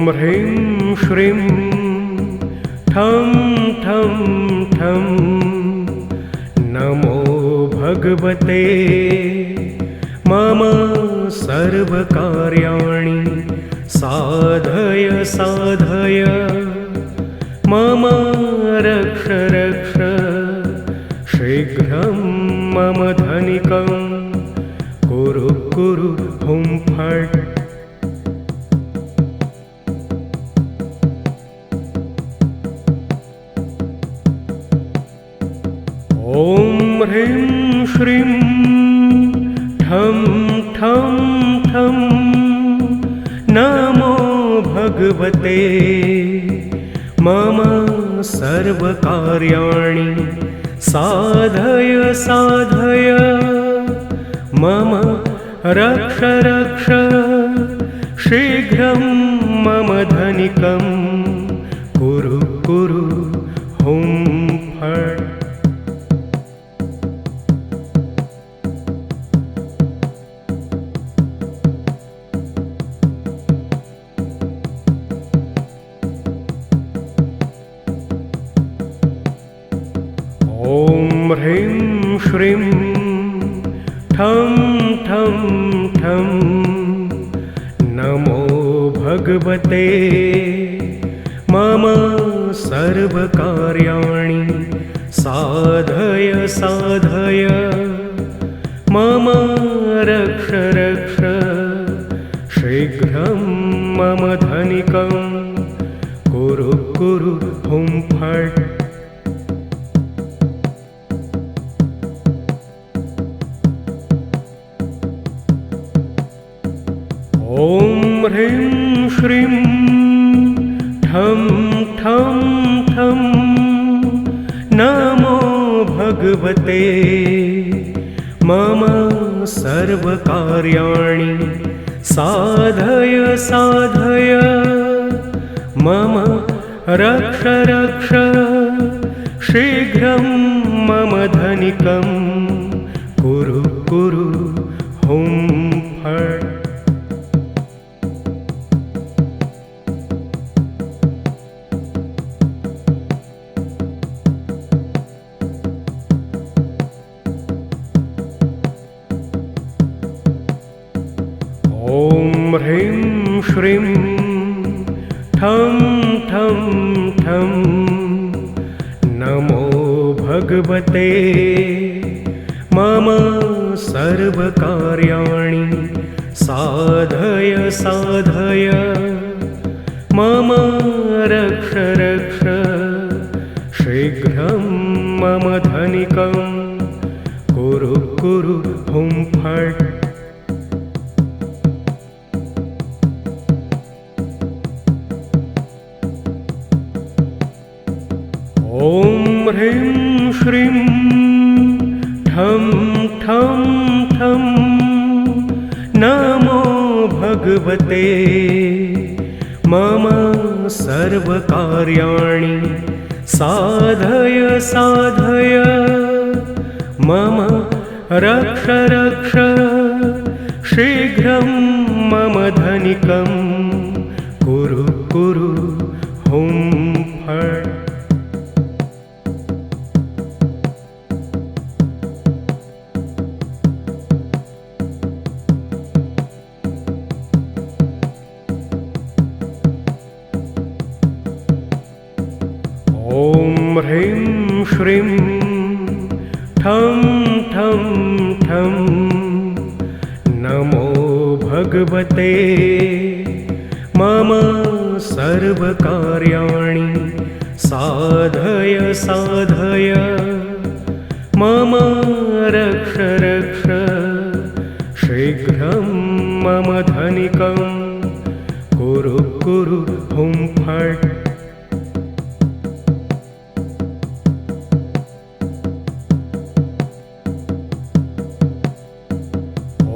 ह्रीं श्रीं ठं ठं ठं नमो भगवते मम सर्वकार्याणि साधय साधय मम रक्ष रक्ष शीघ्रं मम धनिकं कुरु कुरु हुं फट्। ॐ ह्रीं श्रीं ठं ठं ठं नमो भगवते मम सर्वकार्याणि साधय साधय मम रक्ष रक्ष शीघ्रं मम धनिकं कुरु कुरु हुं फट्। ॐ ह्रीं श्रीं ठं ठं ठं नमो भगवते मम सर्वकार्याणि साधय साधय मम रक्ष रक्ष शीघ्रं मम धनिकं कुरु कुरु हुं फट्। ॐ ह्रीं श्रीं ठं ठं ठं नमो भगवते मम सर्वकार्याणि साधय साधय मम रक्ष रक्ष शीघ्रं मम धनिकं कुरु कुरु हुं फट्। ॐ ह्रीं श्रीं ठं ठं ठं नमो भगवते मम सर्वकार्याणि साधय साधय मम रक्ष रक्ष शीघ्रं मम धनिकं कुरु कुरु हुं फट्। ॐ ह्रीं श्रीं ठं ठं ठं नमो भगवते मम सर्वकार्याणि साधय साधय मम रक्ष रक्ष शीघ्रं मम धनिकं कुरु कुरु हुं फट्। ॐ ह्रीं श्रीं ठं ठं ठं नमो भगवते मम सर्वकार्याणि साधय साधय मम रक्ष रक्ष शीघ्रं मम धनिकं कुरु कुरु हुं फट्।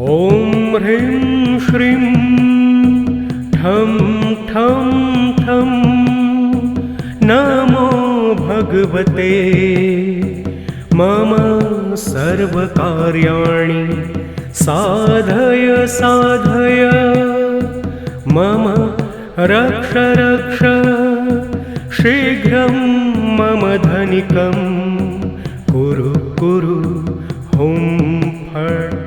ॐ ह्रीं श्रीं ठं ठं ठं नमो भगवते मम सर्वकार्याणि साधय साधय मम रक्ष रक्ष शीघ्रं मम धनिकं कुरु कुरु हुं फट्।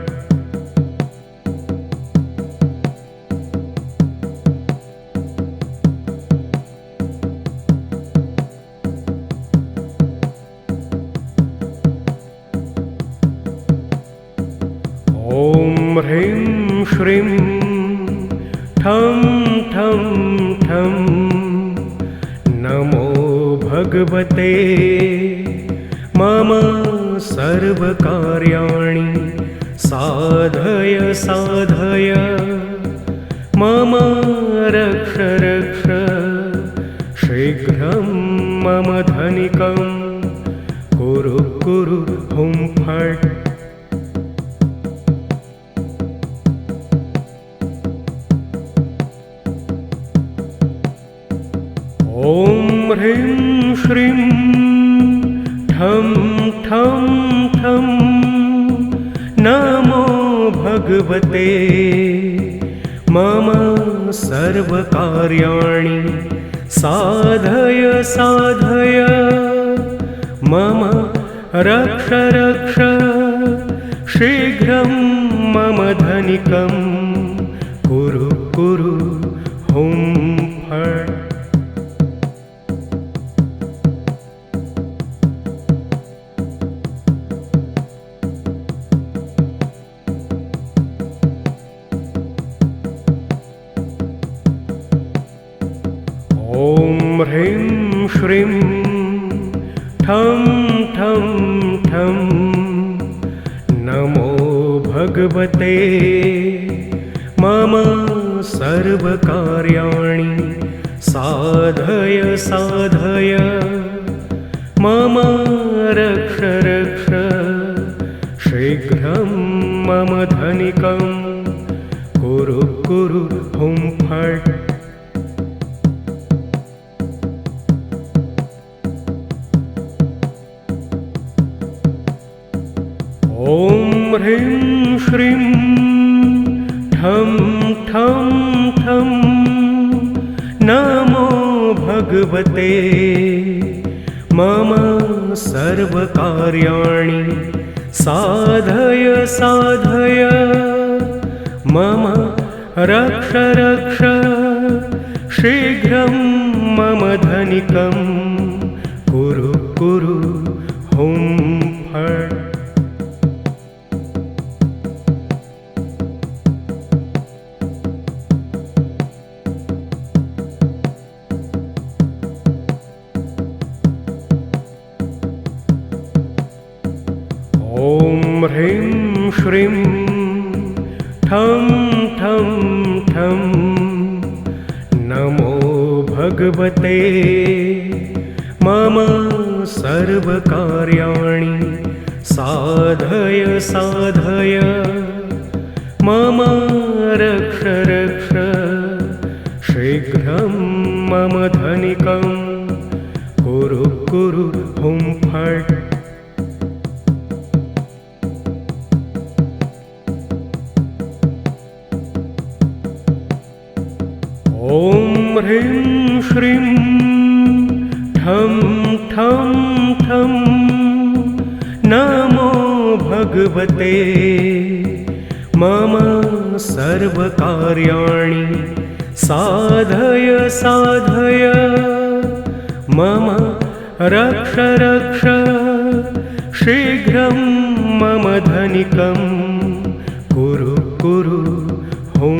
ॐ ह्रीं श्रीं ठं ठं ठं नमो भगवते मम सर्वकार्याणि साधय साधय मम रक्ष रक्ष शीघ्रं मम धनिकं कुरु कुरु हुं फट्। ॐ ह्रीं श्रीं ठं ठं ठं नमो भगवते मम सर्वकार्याणि साधय साधय मम रक्ष रक्ष शीघ्रं मम धनिकं कुरु कुरु हुं फट्। ॐ ह्रीं श्रीं ठं ठं ठं नमो भगवते मम सर्वकार्याणि साधय साधय मम रक्ष रक्ष शीघ्रं मम धनिकं कुरु कुरु हुं फट्। ॐ ह्रीं श्रीं ठं ठं ठं नमो भगवते मम सर्वकार्याणि साधय साधय मम रक्ष रक्ष शीघ्रं मम धनिकं कुरु कुरु हुं फट्। ॐ ह्रीं श्रीं ठं ठं ठं नमो भगवते मम सर्वकार्याणि साधय साधय मम रक्ष रक्ष शीघ्रं मम धनिकं कुरु कुरु हुं फट्। ॐ ह्रीं श्रीं ठं ठं ठं नमो भगवते मम सर्वकार्याणि साधय साधय मम रक्ष रक्ष शीघ्रं मम धनिकं कुरु कुरु हुं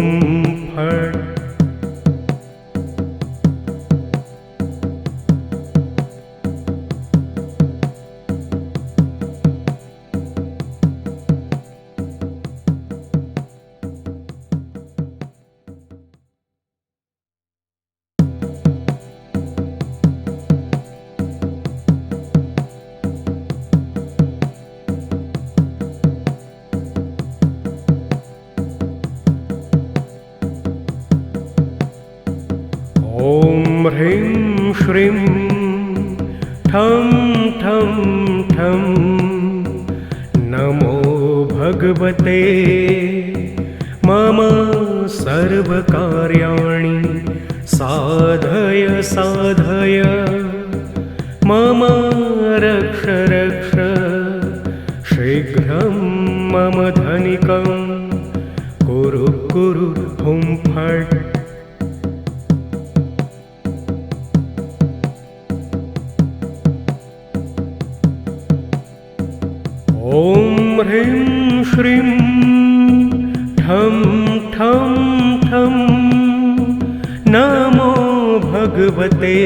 फट्। ॐ ह्रीं श्रीं ठं ठं ठं नमो भगवते मम सर्वकार्याणि सा साधय साधय मम रक्ष रक्ष शीघ्रं मम धनिकं कुरु कुरु हुं फट्। ॐ ह्रीं श्रीं ठं ठं ठं नमो भगवते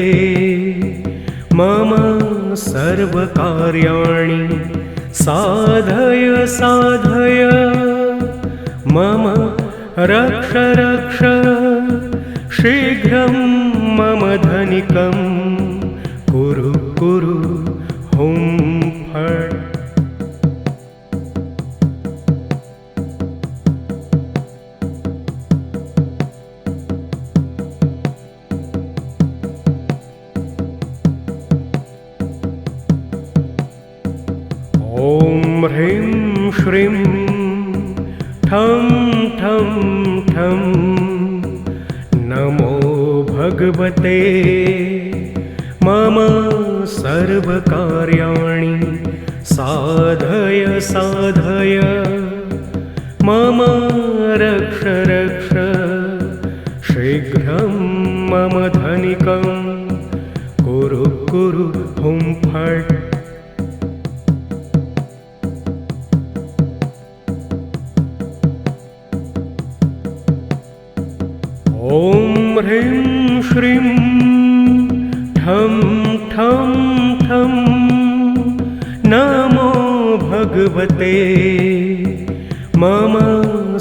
मम सर्वकार्याणि साधय साधय मम रक्ष रक्ष शीघ्रं मम धनिकं कुरु कुरु हुं फट्। ॐ ह्रीं श्रीं ठं ठं ठं नमो भगवते मम सर्वकार्याणि साधय साधय मम रक्ष रक्ष शीघ्रं मम धनिकं कुरु कुरु हुं फट्। ॐ ह्रीं श्रीं ठं ठं ठं नमो भगवते मम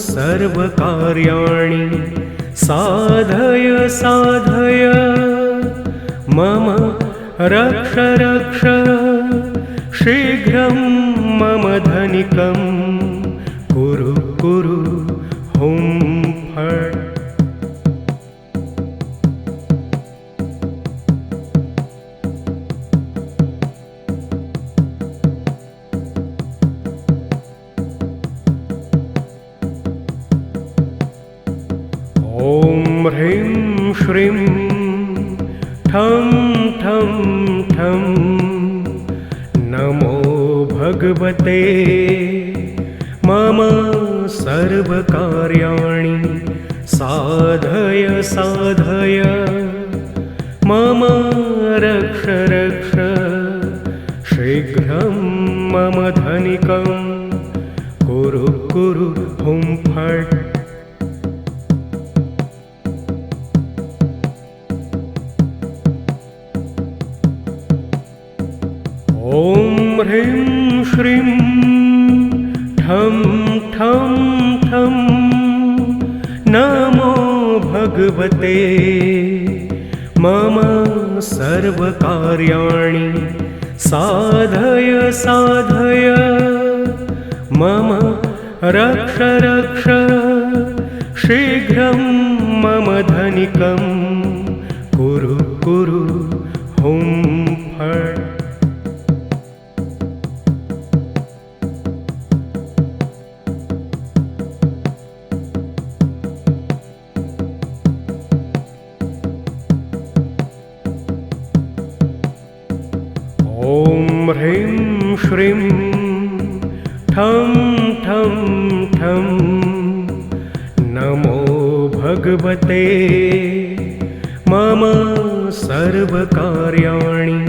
सर्वकार्याणि साधय साधय मम रक्ष रक्ष शीघ्रं मम धनिकं कुरु कुरु हुं फट्। ॐ ह्रीं श्रीं ठं ठं ठं नमो भगवते मम सर्वकार्याणि साधय साधय मम रक्ष रक्ष शीघ्रं मम धनिकं कुरु कुरु हुं फट्। ॐ ह्रीं श्रीं ठं ठं ठं नमो भगवते मम सर्वकार्याणि साधय साधय मम रक्ष रक्ष शीघ्रं मम धनिकं कुरु कुरु हुं फट्। ॐ ह्रीं श्रीं ठं ठं ठं नमो भगवते मम सर्वकार्याणि